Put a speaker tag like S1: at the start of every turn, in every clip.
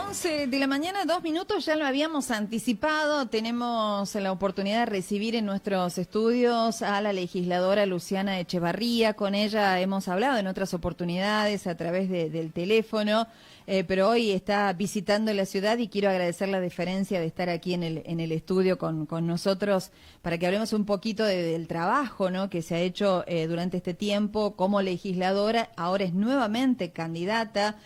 S1: 11 de la mañana, 2 minutos, ya lo habíamos anticipado. Tenemos la oportunidad de recibir en nuestros estudios a la legisladora Luciana Echevarría. Con ella hemos hablado en otras oportunidades a través del teléfono, pero hoy está visitando la ciudad y quiero agradecer la deferencia de estar aquí en el estudio con nosotros para que hablemos un poquito del trabajo, ¿no?, que se ha hecho durante este tiempo como legisladora. Ahora es nuevamente candidata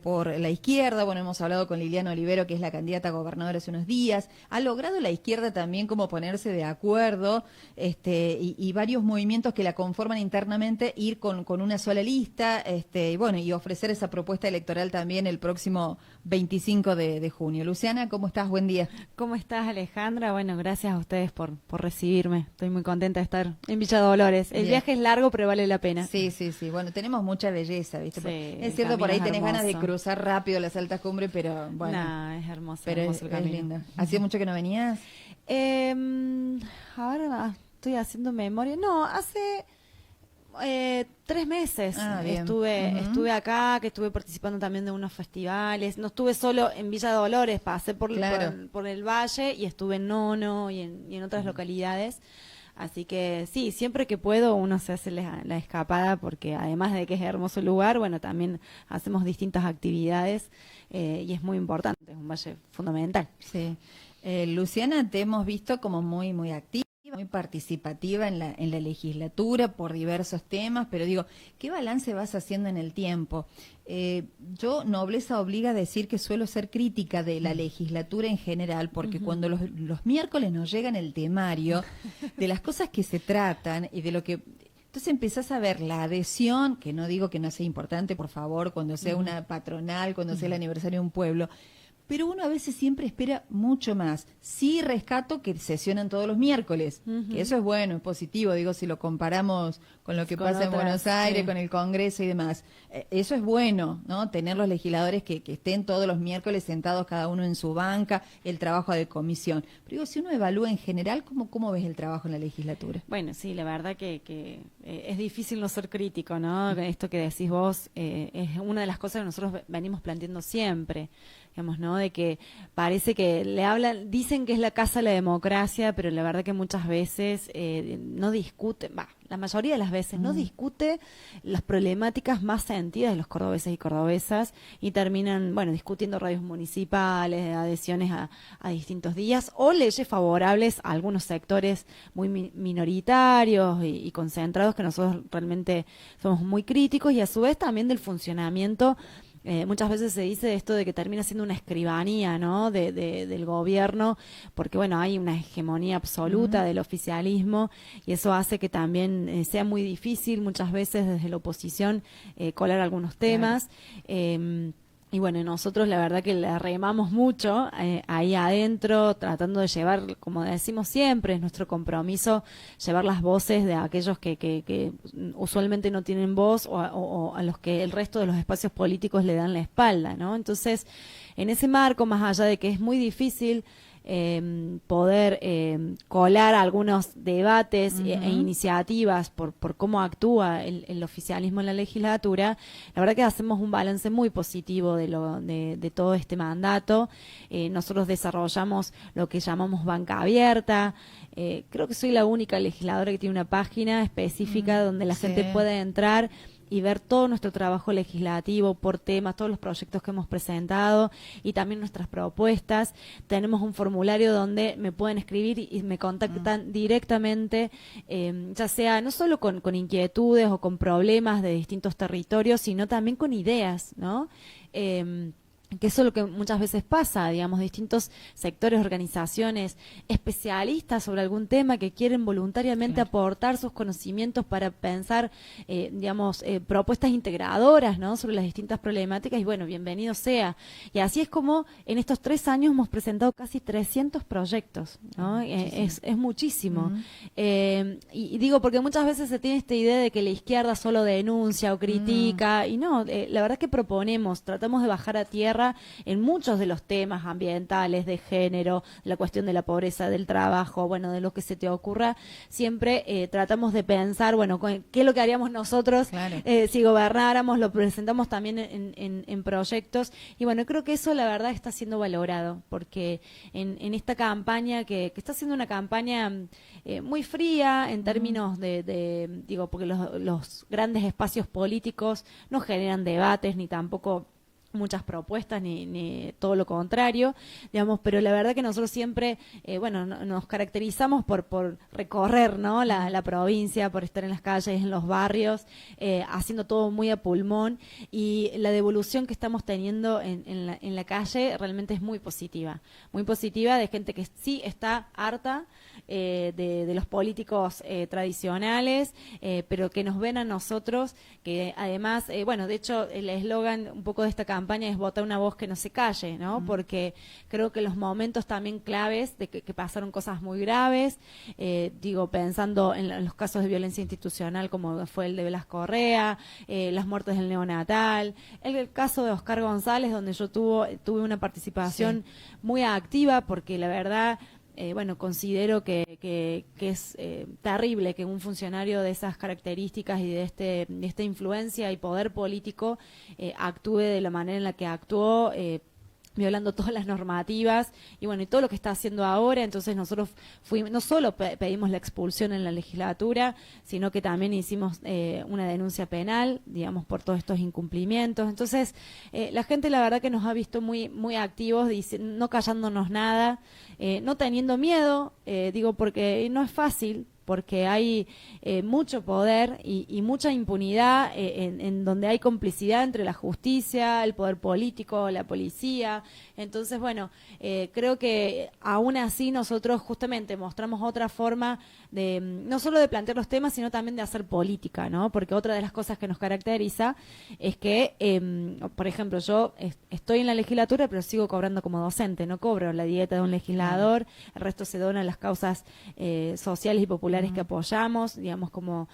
S1: por la izquierda. Bueno, hemos hablado con Liliana Olivero, que es la candidata a gobernadora hace unos días. Ha logrado la izquierda también como ponerse de acuerdo, y varios movimientos que la conforman internamente, ir con una sola lista, y bueno, y ofrecer esa propuesta electoral también el próximo 25 de junio. Luciana, ¿cómo estás? Buen día.
S2: ¿Cómo estás, Alejandra? Bueno, gracias a ustedes por recibirme. Estoy muy contenta de estar en Villa Dolores. El viaje es largo, pero vale la pena.
S1: Sí, sí, sí. Bueno, tenemos mucha belleza, ¿viste?
S2: Sí,
S1: es cierto, por ahí tenés
S2: hermoso.
S1: ganas de cruzar rápido las altas cumbres, pero bueno.
S2: No, es hermoso.
S1: Pero
S2: hermoso el camino.
S1: es linda. ¿Hacía mucho que no venías?
S2: Ahora estoy haciendo memoria. No, hace 3 meses estuve acá, que estuve participando también de unos festivales. No estuve solo en Villa Dolores, pasé por el Valle y estuve en Nono y en otras localidades. Así que sí, siempre que puedo uno se hace la escapada, porque además de que es hermoso lugar, bueno, también hacemos distintas actividades y es muy importante, es un valle fundamental.
S1: Sí. Luciana, te hemos visto como muy, muy activa, muy participativa en la legislatura por diversos temas, pero digo, ¿qué balance vas haciendo en el tiempo? Yo, nobleza obliga a decir que suelo ser crítica de la legislatura en general, porque cuando los miércoles nos llegan el temario de las cosas que se tratan y de lo que... Entonces empezás a ver la adhesión, que no digo que no sea importante, por favor, cuando sea una patronal, cuando sea el aniversario de un pueblo, pero uno a veces siempre espera mucho más. Sí rescato que sesionan todos los miércoles, que eso es bueno, es positivo, digo, si lo comparamos con lo que pasa en Buenos Aires, con el Congreso y demás. Eso es bueno, ¿no? Tener los legisladores que estén todos los miércoles sentados cada uno en su banca, el trabajo de comisión. Pero digo, si uno evalúa en general, ¿cómo ves el trabajo en la legislatura?
S2: Bueno, sí, la verdad que es difícil no ser crítico, ¿no? Esto que decís vos es una de las cosas que nosotros venimos planteando siempre, digamos, ¿no? De que parece que dicen que es la casa de la democracia, pero la verdad que muchas veces no discuten, la mayoría de las veces no discute las problemáticas más sentidas de los cordobeses y cordobesas, y terminan, bueno, discutiendo radios municipales, adhesiones a distintos días, o leyes favorables a algunos sectores muy minoritarios y concentrados, que nosotros realmente somos muy críticos, y a su vez también del funcionamiento. Muchas veces se dice esto de que termina siendo una escribanía, ¿no?, del gobierno, porque bueno, hay una hegemonía absoluta del oficialismo, y eso hace que también sea muy difícil muchas veces desde la oposición colar algunos temas. Y bueno, nosotros la verdad que la remamos mucho ahí adentro, tratando de llevar, como decimos siempre, es nuestro compromiso, llevar las voces de aquellos que usualmente no tienen voz, o a los que el resto de los espacios políticos le dan la espalda, ¿no? Entonces, en ese marco, más allá de que es muy difícil poder colar algunos debates e iniciativas por cómo actúa el oficialismo en la legislatura, la verdad que hacemos un balance muy positivo de todo este mandato. Nosotros desarrollamos lo que llamamos banca abierta. Creo que soy la única legisladora que tiene una página específica donde la gente puede entrar y ver todo nuestro trabajo legislativo por temas, todos los proyectos que hemos presentado y también nuestras propuestas. Tenemos un formulario donde me pueden escribir y me contactan directamente, ya sea no solo con inquietudes o con problemas de distintos territorios, sino también con ideas, ¿no? Que eso es lo que muchas veces pasa, digamos, distintos sectores, organizaciones, especialistas sobre algún tema que quieren voluntariamente aportar sus conocimientos para pensar, propuestas integradoras, ¿no?, sobre las distintas problemáticas, y bueno, bienvenido sea. Y así es como en estos 3 años hemos presentado casi 300 proyectos, ¿no? Es muchísimo. Y digo, porque muchas veces se tiene esta idea de que la izquierda solo denuncia o critica, y no, la verdad que proponemos, tratamos de bajar a tierra guerra en muchos de los temas ambientales, de género, la cuestión de la pobreza, del trabajo, bueno, de lo que se te ocurra, siempre tratamos de pensar, bueno, qué es lo que haríamos nosotros si gobernáramos, lo presentamos también en proyectos, y bueno, creo que eso la verdad está siendo valorado, porque en esta campaña, que está siendo una campaña muy fría en términos digo, porque los grandes espacios políticos no generan debates ni tampoco muchas propuestas ni todo lo contrario, digamos, pero la verdad que nosotros siempre bueno, nos caracterizamos por recorrer, ¿no?, la provincia, por estar en las calles, en los barrios, haciendo todo muy a pulmón, y la devolución que estamos teniendo en la calle realmente es muy positiva de gente que sí está harta de los políticos tradicionales, pero que nos ven a nosotros, que además, bueno, de hecho el eslogan un poco de esta campaña es votar una voz que no se calle, ¿no? Porque creo que los momentos también claves de que pasaron cosas muy graves, digo, pensando en los casos de violencia institucional como fue el de Blas Correa, las muertes del neonatal, el caso de Oscar González, donde yo tuve una participación muy activa, porque la verdad, bueno, considero que es terrible que un funcionario de esas características y de esta influencia y poder político actúe de la manera en la que actuó, violando todas las normativas y bueno, y todo lo que está haciendo ahora. Entonces nosotros no solo pedimos la expulsión en la legislatura, sino que también hicimos una denuncia penal, digamos, por todos estos incumplimientos. Entonces la gente la verdad que nos ha visto muy muy activos, no callándonos nada, no teniendo miedo, digo, porque no es fácil, porque hay mucho poder y mucha impunidad en donde hay complicidad entre la justicia, el poder político, la policía. Entonces, bueno, creo que aún así nosotros justamente mostramos otra forma de no solo de plantear los temas, sino también de hacer política, ¿no? Porque otra de las cosas que nos caracteriza es que, por ejemplo, yo estoy en la legislatura, pero sigo cobrando como docente, no cobro la dieta de un legislador, el resto se dona a las causas sociales y populares que apoyamos, digamos, como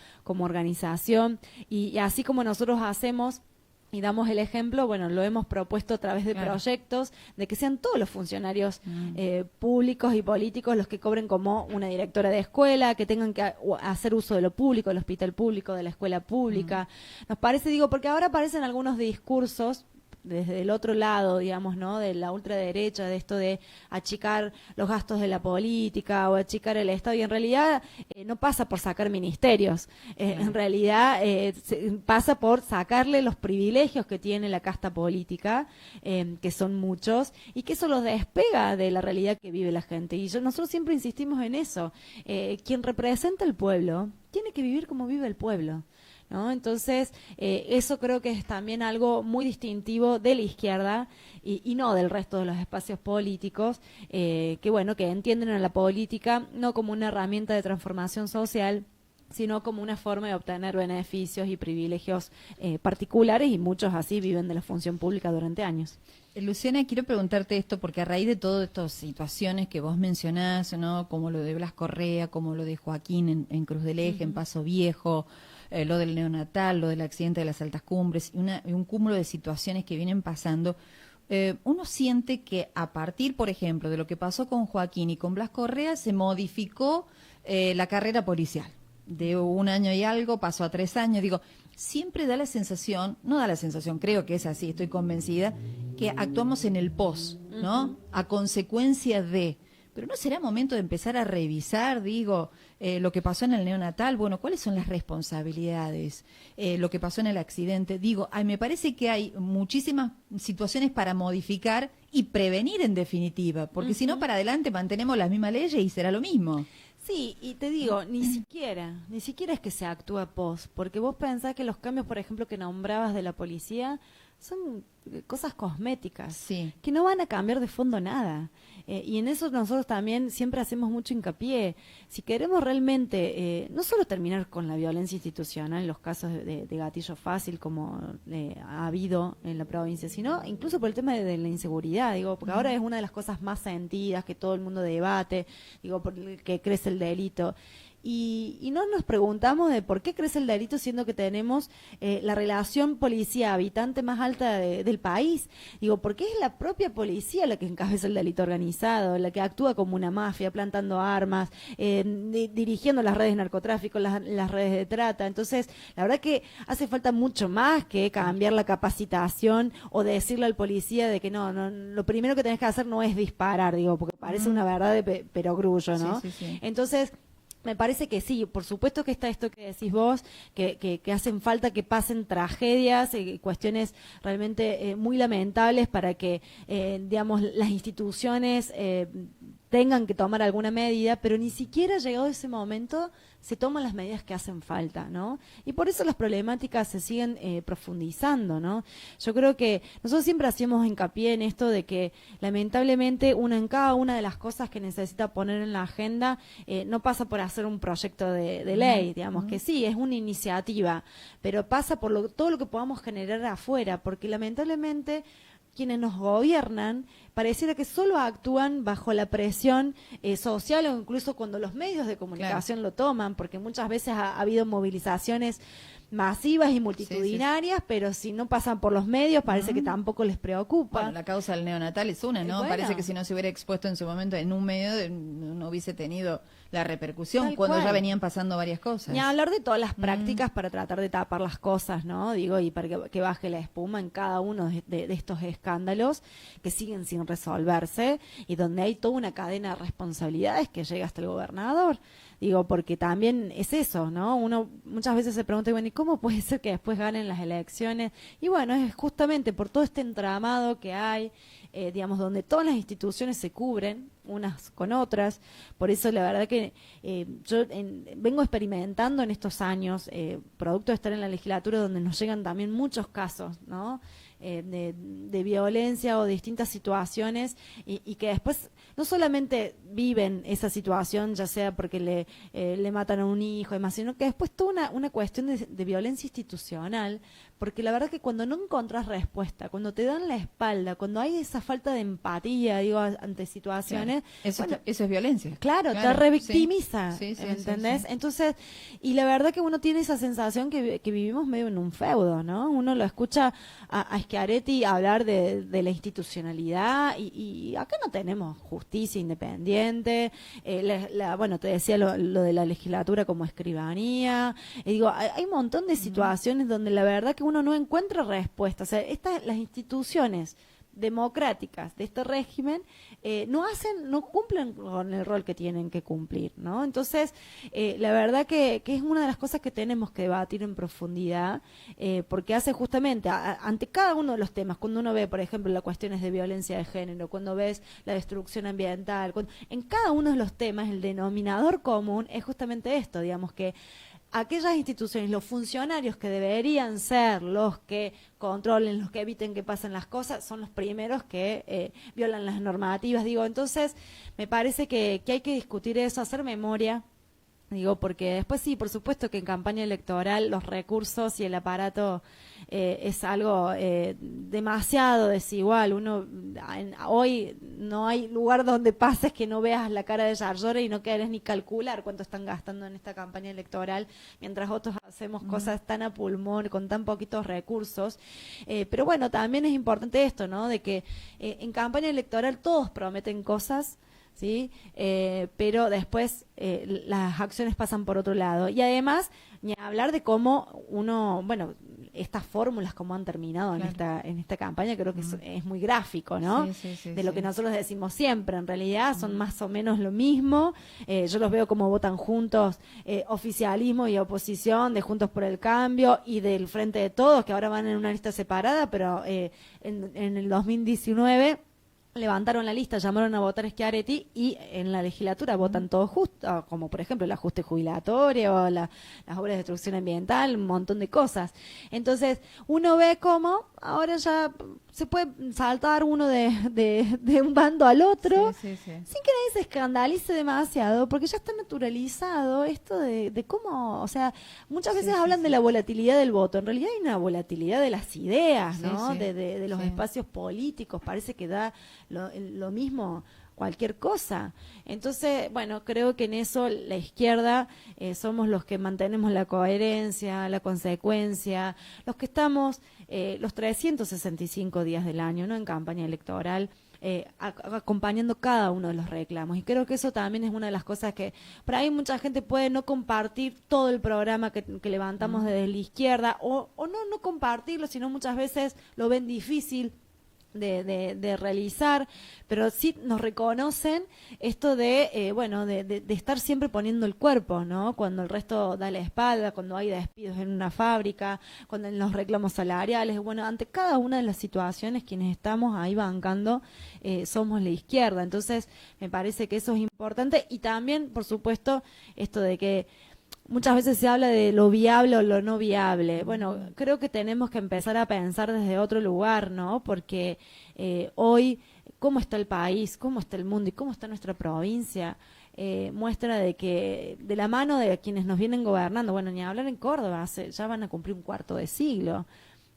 S2: organización, y así como nosotros hacemos y damos el ejemplo, bueno, lo hemos propuesto a través de proyectos, de que sean todos los funcionarios públicos y políticos los que cobren como una directora de escuela, que tengan que hacer uso de lo público, del hospital público, de la escuela pública. Nos parece, digo, porque ahora aparecen algunos discursos desde el otro lado, digamos, ¿no?, de la ultraderecha, de esto de achicar los gastos de la política o achicar el Estado, y en realidad no pasa por sacar ministerios, en realidad pasa por sacarle los privilegios que tiene la casta política, que son muchos, y que eso los despega de la realidad que vive la gente. Y nosotros siempre insistimos en eso, quien representa al pueblo tiene que vivir como vive el pueblo, ¿no? Entonces, eso creo que es también algo muy distintivo de la izquierda y no del resto de los espacios políticos, que bueno, que entienden a la política no como una herramienta de transformación social, sino como una forma de obtener beneficios y privilegios particulares, y muchos así viven de la función pública durante años.
S1: Luciana, quiero preguntarte esto, porque a raíz de todas estas situaciones que vos mencionás, ¿no?, como lo de Blas Correa, como lo de Joaquín en Cruz del Eje, en Paso Viejo, lo del neonatal, lo del accidente de las Altas Cumbres, y un cúmulo de situaciones que vienen pasando, uno siente que a partir, por ejemplo, de lo que pasó con Joaquín y con Blas Correa, se modificó la carrera policial. De 1 año y algo pasó a 3 años. Digo, siempre da la sensación, no da la sensación, creo que es así, estoy convencida, que actuamos en el pos, ¿no? A consecuencia de... Pero ¿no será momento de empezar a revisar, digo, lo que pasó en el neonatal? Bueno, ¿cuáles son las responsabilidades? Lo que pasó en el accidente. Digo, me parece que hay muchísimas situaciones para modificar y prevenir en definitiva, porque si no, para adelante mantenemos las mismas leyes y será lo mismo.
S2: Sí, y te digo, ni siquiera es que se actúa post, porque vos pensás que los cambios, por ejemplo, que nombrabas de la policía, son cosas cosméticas, que no van a cambiar de fondo nada. Y en eso nosotros también siempre hacemos mucho hincapié. Si queremos realmente no solo terminar con la violencia institucional en los casos de gatillo fácil como ha habido en la provincia, sino incluso por el tema de la inseguridad, digo, porque ahora es una de las cosas más sentidas que todo el mundo debate, digo, porque crece el delito. y no nos preguntamos de por qué crece el delito siendo que tenemos la relación policía-habitante más alta del país. Digo, porque es la propia policía la que encabeza el delito organizado, la que actúa como una mafia, plantando armas, dirigiendo las redes de narcotráfico, las redes de trata. Entonces, la verdad que hace falta mucho más que cambiar la capacitación o decirle al policía de que no, lo primero que tenés que hacer no es disparar, digo, porque parece una verdad de perogrullo, ¿no?
S1: Sí, sí, sí.
S2: Entonces, me parece que sí, por supuesto que está esto que decís vos, que hacen falta que pasen tragedias, cuestiones realmente muy lamentables para que, digamos, las instituciones tengan que tomar alguna medida, pero ni siquiera llegado ese momento se toman las medidas que hacen falta, ¿no? Y por eso las problemáticas se siguen profundizando, ¿no? Yo creo que nosotros siempre hacemos hincapié en esto de que lamentablemente en cada una de las cosas que necesita poner en la agenda no pasa por hacer un proyecto de ley, digamos, que sí, es una iniciativa, pero pasa por todo lo que podamos generar afuera, porque lamentablemente quienes nos gobiernan pareciera que solo actúan bajo la presión social o incluso cuando los medios de comunicación lo toman, porque muchas veces ha habido movilizaciones masivas y multitudinarias, pero si no pasan por los medios parece que tampoco les preocupa.
S1: Bueno, la causa del neonatal es una, ¿no?
S2: Bueno.
S1: Parece que si no se hubiera expuesto en su momento en un medio no hubiese tenido la repercusión
S2: Tal
S1: cuando
S2: cual.
S1: ya venían pasando varias cosas.
S2: Ni hablar de todas las prácticas para tratar de tapar las cosas, ¿no? Digo, y para que baje la espuma en cada uno de estos escándalos que siguen sin resolverse y donde hay toda una cadena de responsabilidades que llega hasta el gobernador. Digo, porque también es eso, ¿no? Uno muchas veces se pregunta, bueno, ¿y cómo puede ser que después ganen las elecciones? Y bueno, es justamente por todo este entramado que hay, digamos, donde todas las instituciones se cubren unas con otras. Por eso la verdad que yo vengo experimentando en estos años, producto de estar en la legislatura, donde nos llegan también muchos casos, ¿no? De violencia o de distintas situaciones y que después no solamente viven esa situación, ya sea porque le matan a un hijo y demás, sino que después toda una cuestión de violencia institucional, porque la verdad que cuando no encontrás respuesta, cuando te dan la espalda, cuando hay esa falta de empatía, digo, ante situaciones...
S1: Claro. Eso,
S2: bueno,
S1: eso es violencia.
S2: Claro, te revictimiza,
S1: sí, sí,
S2: ¿entendés?
S1: Sí.
S2: Entonces, y la verdad que uno tiene esa sensación que vivimos medio en un feudo, ¿no? Uno lo escucha a Schiaretti hablar de la institucionalidad y acá no tenemos justicia independiente, bueno, te decía lo de la legislatura como escribanía, y digo, hay un montón de situaciones donde la verdad que uno no encuentra respuesta, o sea, las instituciones democráticas de este régimen no cumplen con el rol que tienen que cumplir, ¿no? Entonces, la verdad que es una de las cosas que tenemos que debatir en profundidad, porque hace justamente, ante cada uno de los temas, cuando uno ve, por ejemplo, las cuestiones de violencia de género, cuando ves la destrucción ambiental, en cada uno de los temas el denominador común es justamente esto, digamos que aquellas instituciones, los funcionarios que deberían ser los que controlen, los que eviten que pasen las cosas, son los primeros que violan las normativas. Digo, entonces me parece que hay que discutir eso, hacer memoria. Digo, porque después sí, por supuesto que en campaña electoral los recursos y el aparato es algo demasiado desigual. Hoy no hay lugar donde pases que no veas la cara de Yarlora y no querés ni calcular cuánto están gastando en esta campaña electoral, mientras otros hacemos cosas tan a pulmón, con tan poquitos recursos. Pero bueno, también es importante esto, ¿no? De que en campaña electoral todos prometen cosas, ¿sí? Pero después las acciones pasan por otro lado. Y además, ni hablar de cómo bueno, estas fórmulas como han terminado en esta campaña, creo que es muy gráfico, ¿no?
S1: Sí,
S2: de lo que nosotros decimos siempre, en realidad son más o menos lo mismo. Yo los veo como votan juntos, oficialismo y oposición, de Juntos por el Cambio y del Frente de Todos, que ahora van en una lista separada, pero en el 2019... levantaron la lista, llamaron a votar Schiaretti y en la legislatura votan todos justo, como por ejemplo el ajuste jubilatorio o las obras de destrucción ambiental, un montón de cosas. Entonces uno ve cómo ahora ya se puede saltar uno de un bando al otro sin que nadie se escandalice demasiado, porque ya está naturalizado esto de cómo, o sea, muchas veces hablan de la volatilidad del voto, en realidad hay una volatilidad de las ideas, ¿no? De los espacios políticos, parece que da lo mismo cualquier cosa. Entonces, bueno, creo que en eso la izquierda somos los que mantenemos la coherencia, la consecuencia, los que estamos los 365 días del año, ¿no?, en campaña electoral, acompañando cada uno de los reclamos. Y creo que eso también es una de las cosas que por ahí mucha gente puede no compartir todo el programa que levantamos desde la izquierda, o no compartirlo, sino muchas veces lo ven difícil de realizar, pero sí nos reconocen esto de estar siempre poniendo el cuerpo, ¿no? Cuando el resto da la espalda, cuando hay despidos en una fábrica, cuando en los reclamos salariales, bueno, ante cada una de las situaciones quienes estamos ahí bancando somos la izquierda. Entonces me parece que eso es importante, y también, por supuesto, esto de que muchas veces se habla de lo viable o lo no viable. Bueno, creo que tenemos que empezar a pensar desde otro lugar, ¿no? Porque hoy, cómo está el país, cómo está el mundo y cómo está nuestra provincia, muestra de que de la mano de quienes nos vienen gobernando, bueno, ni hablar en Córdoba, ya van a cumplir un cuarto de siglo.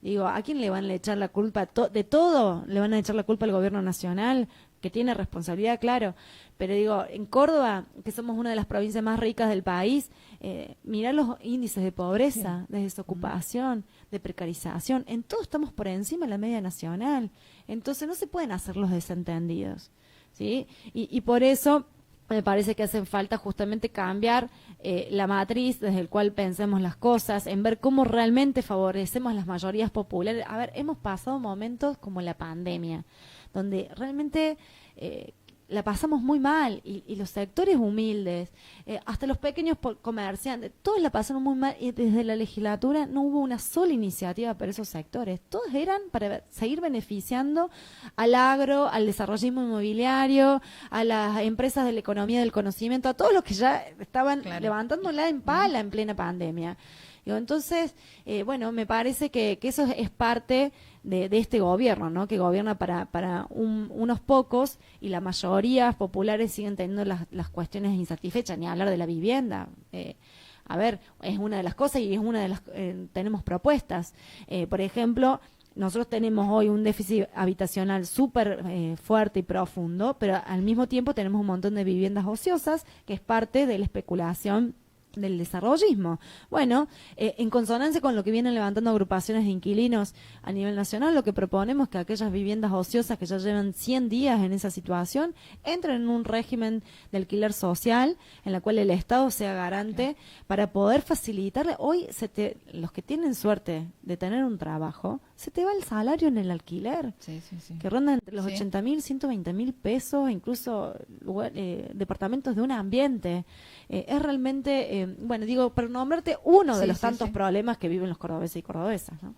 S2: Digo, ¿a quién le van a echar la culpa? ¿De todo le van a echar la culpa al gobierno nacional, que tiene responsabilidad, claro? Pero digo, en Córdoba, que somos una de las provincias más ricas del país, mirá los índices de pobreza, de desocupación, de precarización, en todo estamos por encima de la media nacional. Entonces no se pueden hacer los desentendidos, ¿sí? Y por eso me parece que hacen falta justamente cambiar la matriz desde el cual pensemos las cosas, en ver cómo realmente favorecemos las mayorías populares. A ver, hemos pasado momentos como la pandemia, donde realmente la pasamos muy mal, y los sectores humildes, hasta los pequeños comerciantes, todos la pasaron muy mal, y desde la legislatura no hubo una sola iniciativa para esos sectores. Todos eran para seguir beneficiando al agro, al desarrollismo inmobiliario, a las empresas de la economía del conocimiento, a todos los que ya estaban levantándola en pala en plena pandemia. Entonces, bueno, me parece que eso es parte de este gobierno, ¿no? Que gobierna para unos pocos, y la mayoría populares siguen teniendo las cuestiones insatisfechas, ni hablar de la vivienda. A ver, es una de las cosas, y es una de las tenemos propuestas. Por ejemplo, nosotros tenemos hoy un déficit habitacional súper fuerte y profundo, pero al mismo tiempo tenemos un montón de viviendas ociosas, que es parte de la especulación del desarrollismo. Bueno, en consonancia con lo que vienen levantando agrupaciones de inquilinos a nivel nacional, lo que proponemos es que aquellas viviendas ociosas que ya llevan 100 días en esa situación entren en un régimen de alquiler social, en la cual el Estado sea garante, para poder facilitarle. Hoy los que tienen suerte de tener un trabajo, se te va el salario en el alquiler, que ronda entre los 80.000, 120.000 pesos, incluso departamentos de un ambiente. Es realmente, bueno, digo, para nombrarte uno de los tantos problemas que viven los cordobeses y cordobesas, ¿no?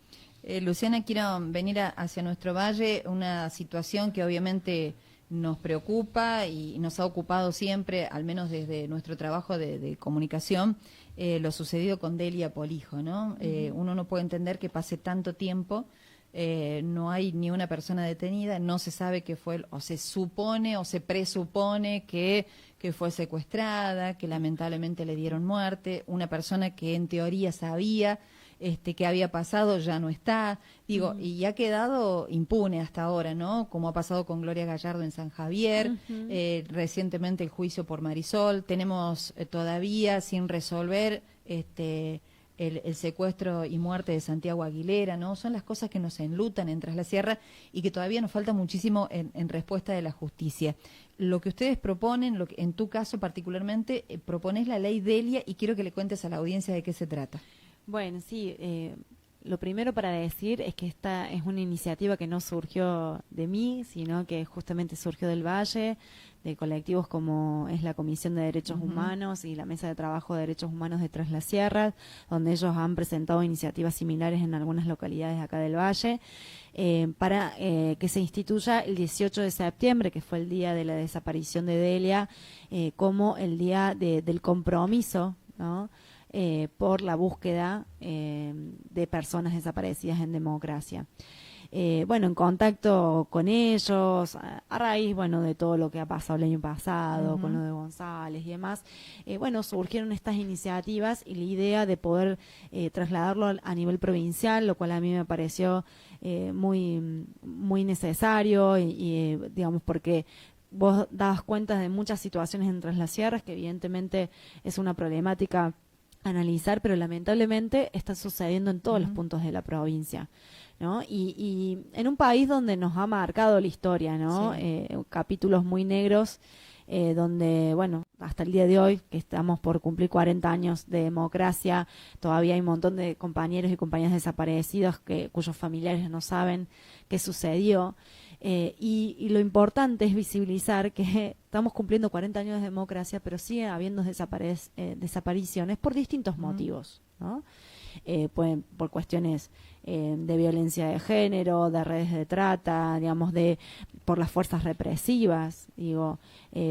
S1: Luciana, quiero venir hacia nuestro valle, una situación que obviamente nos preocupa y nos ha ocupado siempre, al menos desde nuestro trabajo de comunicación, lo sucedido con Delia Polijo, ¿no? Uno no puede entender que pase tanto tiempo, no hay ni una persona detenida, no se sabe qué fue, o se supone o se presupone que fue secuestrada, que lamentablemente le dieron muerte, una persona que en teoría sabía que había pasado ya no está, digo, y ha quedado impune hasta ahora, ¿no? Como ha pasado con Gloria Gallardo en San Javier, recientemente el juicio por Marisol, tenemos todavía sin resolver el secuestro y muerte de Santiago Aguilera, ¿no? Son las cosas que nos enlutan en Tras la Sierra y que todavía nos falta muchísimo en respuesta de la justicia. Lo que ustedes proponen, en tu caso particularmente, propones la ley Delia, y quiero que le cuentes a la audiencia de qué se trata.
S2: Bueno, sí, lo primero para decir es que esta es una iniciativa que no surgió de mí, sino que justamente surgió del Valle, de colectivos como es la Comisión de Derechos Humanos y la Mesa de Trabajo de Derechos Humanos de Tras las Sierras, donde ellos han presentado iniciativas similares en algunas localidades acá del Valle, para que se instituya el 18 de septiembre, que fue el día de la desaparición de Delia, como el día del compromiso, ¿no? Por la búsqueda de personas desaparecidas en democracia. bueno, en contacto con ellos, a raíz, bueno, de todo lo que ha pasado el año pasado, con lo de González y demás, bueno, surgieron estas iniciativas y la idea de poder trasladarlo a nivel provincial, lo cual a mí me pareció muy, muy necesario y digamos, porque vos das cuenta de muchas situaciones en Tras las Sierras, que evidentemente es una problemática a analizar, pero lamentablemente está sucediendo en todos los puntos de la provincia, ¿no? Y en un país donde nos ha marcado la historia, ¿no?
S1: Sí.
S2: Capítulos muy negros, donde, bueno, hasta el día de hoy, que estamos por cumplir 40 años de democracia, todavía hay un montón de compañeros y compañeras desaparecidos cuyos familiares no saben qué sucedió. Y lo importante es visibilizar que estamos cumpliendo 40 años de democracia, pero sigue habiendo desapariciones por distintos motivos, ¿no? Pueden, por cuestiones de violencia de género, de redes de trata, digamos, por las fuerzas represivas, digo,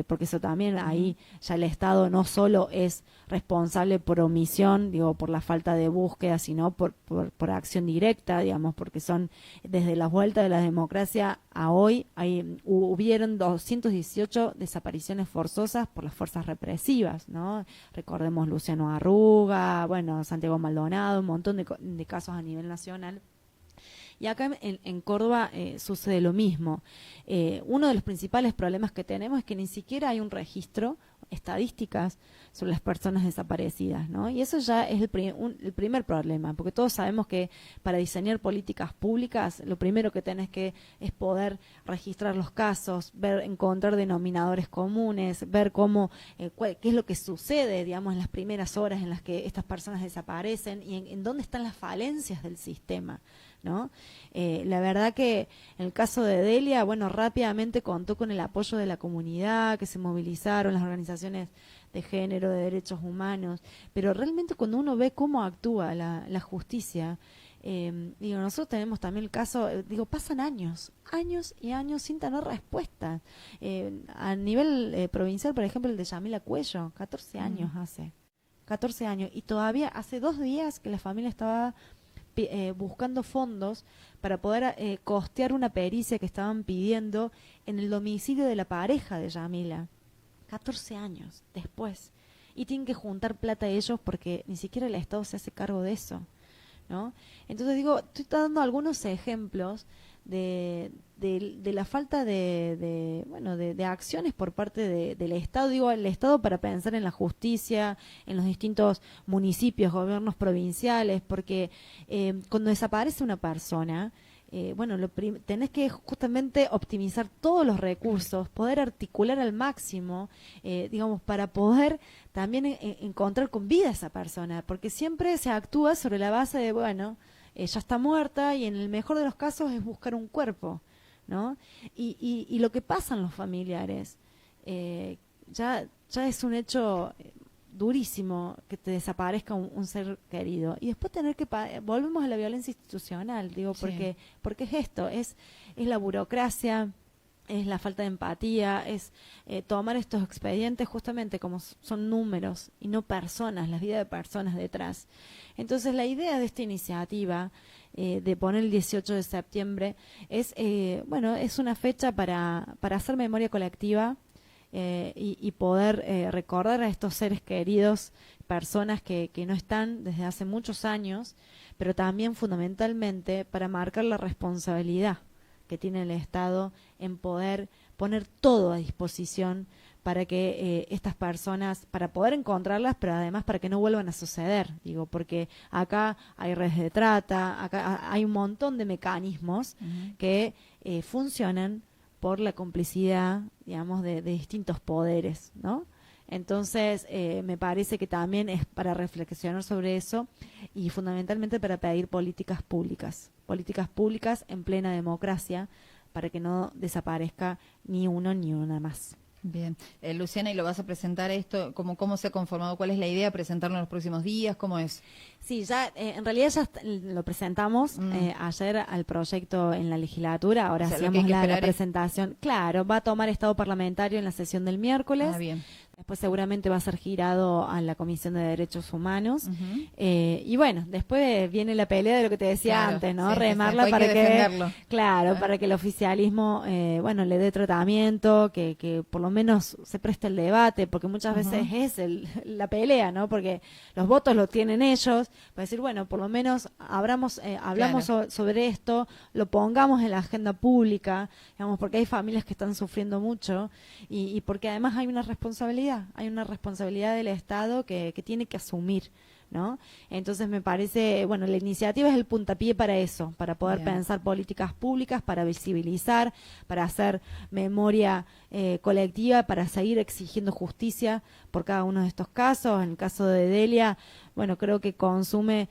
S2: porque eso también ahí ya el Estado no solo es responsable por omisión, digo, por la falta de búsqueda, sino por acción directa, digamos, porque son desde la vuelta de la democracia a hoy, hubieron 218 desapariciones forzosas por las fuerzas represivas, ¿no? Recordemos Luciano Arruga, bueno, Santiago Maldonado, un montón de casos a nivel nacional. Y acá en Córdoba sucede lo mismo. Uno de los principales problemas que tenemos es que ni siquiera hay un registro, estadísticas sobre las personas desaparecidas, ¿no? Y eso ya es el primer problema, porque todos sabemos que para diseñar políticas públicas, lo primero que tenés que es poder registrar los casos, encontrar denominadores comunes, ver qué es lo que sucede, digamos, en las primeras horas en las que estas personas desaparecen y en dónde están las falencias del sistema, ¿no? La verdad que en el caso de Delia, bueno, rápidamente contó con el apoyo de la comunidad, que se movilizaron las organizaciones de género, de derechos humanos, pero realmente cuando uno ve cómo actúa la justicia, digo, nosotros tenemos también el caso, digo, pasan años y años sin tener respuesta. A nivel provincial, por ejemplo, el de Yamila Cuello, 14 años hace, 14 años, y todavía hace 2 días que la familia estaba buscando fondos para poder costear una pericia que estaban pidiendo en el domicilio de la pareja de Yamila, 14 años después, y tienen que juntar plata ellos porque ni siquiera el Estado se hace cargo de eso, ¿no? Entonces digo, estoy dando algunos ejemplos de la falta de acciones por parte del Estado, digo, el Estado para pensar en la justicia, en los distintos municipios, gobiernos provinciales, porque cuando desaparece una persona, bueno, tenés que justamente optimizar todos los recursos, poder articular al máximo, digamos, para poder también encontrar con vida a esa persona, porque siempre se actúa sobre la base de, bueno, ya está muerta y en el mejor de los casos es buscar un cuerpo, ¿no? Y lo que pasan los familiares, ya es un hecho durísimo que te desaparezca un ser querido y después tener que volvemos a la violencia institucional, digo, porque es esto, es la burocracia, es la falta de empatía, es tomar estos expedientes justamente como son números y no personas, las vidas de personas detrás. Entonces la idea de esta iniciativa de poner el 18 de septiembre es, bueno, es una fecha para hacer memoria colectiva y poder recordar a estos seres queridos, personas que no están desde hace muchos años, pero también fundamentalmente para marcar la responsabilidad que tiene el Estado en poder poner todo a disposición para que estas personas, para poder encontrarlas, pero además para que no vuelvan a suceder, digo, porque acá hay redes de trata, acá hay un montón de mecanismos que funcionan por la complicidad, digamos, de distintos poderes, ¿no? Entonces, me parece que también es para reflexionar sobre eso y fundamentalmente para pedir políticas públicas en plena democracia para que no desaparezca ni uno ni una más.
S1: Bien. Luciana, ¿y lo vas a presentar esto? ¿Cómo se ha conformado? ¿Cuál es la idea? ¿Presentarlo en los próximos días? ¿Cómo es?
S2: Sí, ya en realidad ya lo presentamos ayer al proyecto en la legislatura, ahora
S1: O sea, lo que
S2: hacíamos
S1: hay que
S2: la
S1: esperar es-
S2: presentación. Claro, va a tomar estado parlamentario en la sesión del miércoles.
S1: Ah, bien.
S2: Después seguramente va a ser girado a la Comisión de Derechos Humanos.
S1: Ujú.
S2: Y bueno, después viene la pelea de lo que te decía
S1: Claro,
S2: antes, ¿no?
S1: sí,
S2: Remarla
S1: después hay
S2: para
S1: que defenderlo.
S2: claro,
S1: Ah.
S2: para que el oficialismo, bueno, le dé tratamiento, que por lo menos se preste el debate, porque muchas veces es la pelea, ¿no? Porque los votos los tienen ellos, para decir, bueno, por lo menos hablamos
S1: Claro.
S2: sobre esto, lo pongamos en la agenda pública, digamos, porque hay familias que están sufriendo mucho y porque además hay una responsabilidad del Estado que tiene que asumir, ¿no? Entonces me parece, bueno, la iniciativa es el puntapié para eso, para poder
S1: Bien.
S2: pensar políticas públicas, para visibilizar, para hacer memoria colectiva, para seguir exigiendo justicia por cada uno de estos casos. En el caso de Delia, bueno, creo que consume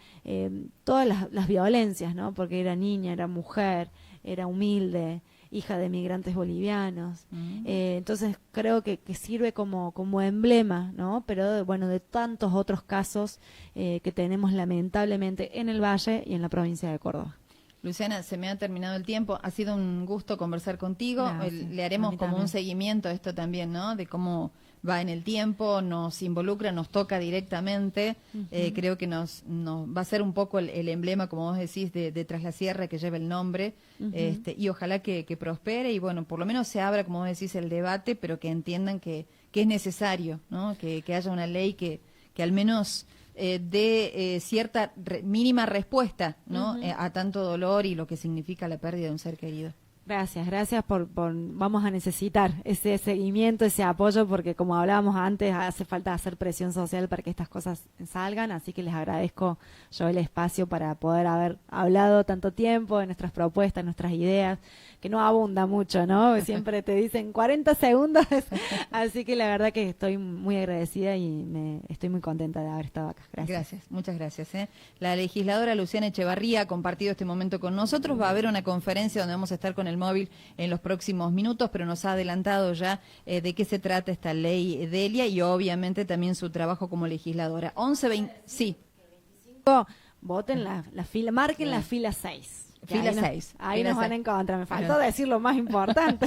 S2: todas las violencias, ¿no? Porque era niña, era mujer, era humilde, hija de migrantes bolivianos. Entonces creo que sirve como emblema, ¿no? Pero bueno, de tantos otros casos que tenemos lamentablemente en el Valle y en la provincia de Córdoba.
S1: Luciana, se me ha terminado el tiempo. Ha sido un gusto conversar contigo.
S2: Gracias.
S1: Le
S2: A
S1: haremos
S2: mí
S1: como
S2: también.
S1: un seguimiento a esto también, ¿no? De cómo va en el tiempo, nos involucra, nos toca directamente. Creo que nos va a ser un poco el emblema, como vos decís, de Tras la Sierra, que lleva el nombre. Y ojalá que prospere y, bueno, por lo menos se abra, como vos decís, el debate, pero que entiendan que es necesario, ¿no? Que haya una ley que al menos dé cierta mínima respuesta, ¿no? A tanto dolor y lo que significa la pérdida de un ser querido.
S2: Gracias por vamos a necesitar ese seguimiento, ese apoyo, porque como hablábamos antes, hace falta hacer presión social para que estas cosas salgan, así que les agradezco yo el espacio para poder haber hablado tanto tiempo de nuestras propuestas, nuestras ideas, que no abunda mucho, ¿no? Siempre te dicen 40 segundos, así que la verdad que estoy muy agradecida y estoy muy contenta de haber estado acá. Gracias.
S1: Muchas gracias. La legisladora Luciana Echevarría ha compartido este momento con nosotros. Va a haber una conferencia donde vamos a estar con el móvil en los próximos minutos, pero nos ha adelantado ya de qué se trata esta ley Delia y obviamente también su trabajo como legisladora. 11:20, sí.
S2: Voten la fila, marquen la fila 6.
S1: Fila 6.
S2: Ahí nos van a encontrar. Me faltó decir lo más importante.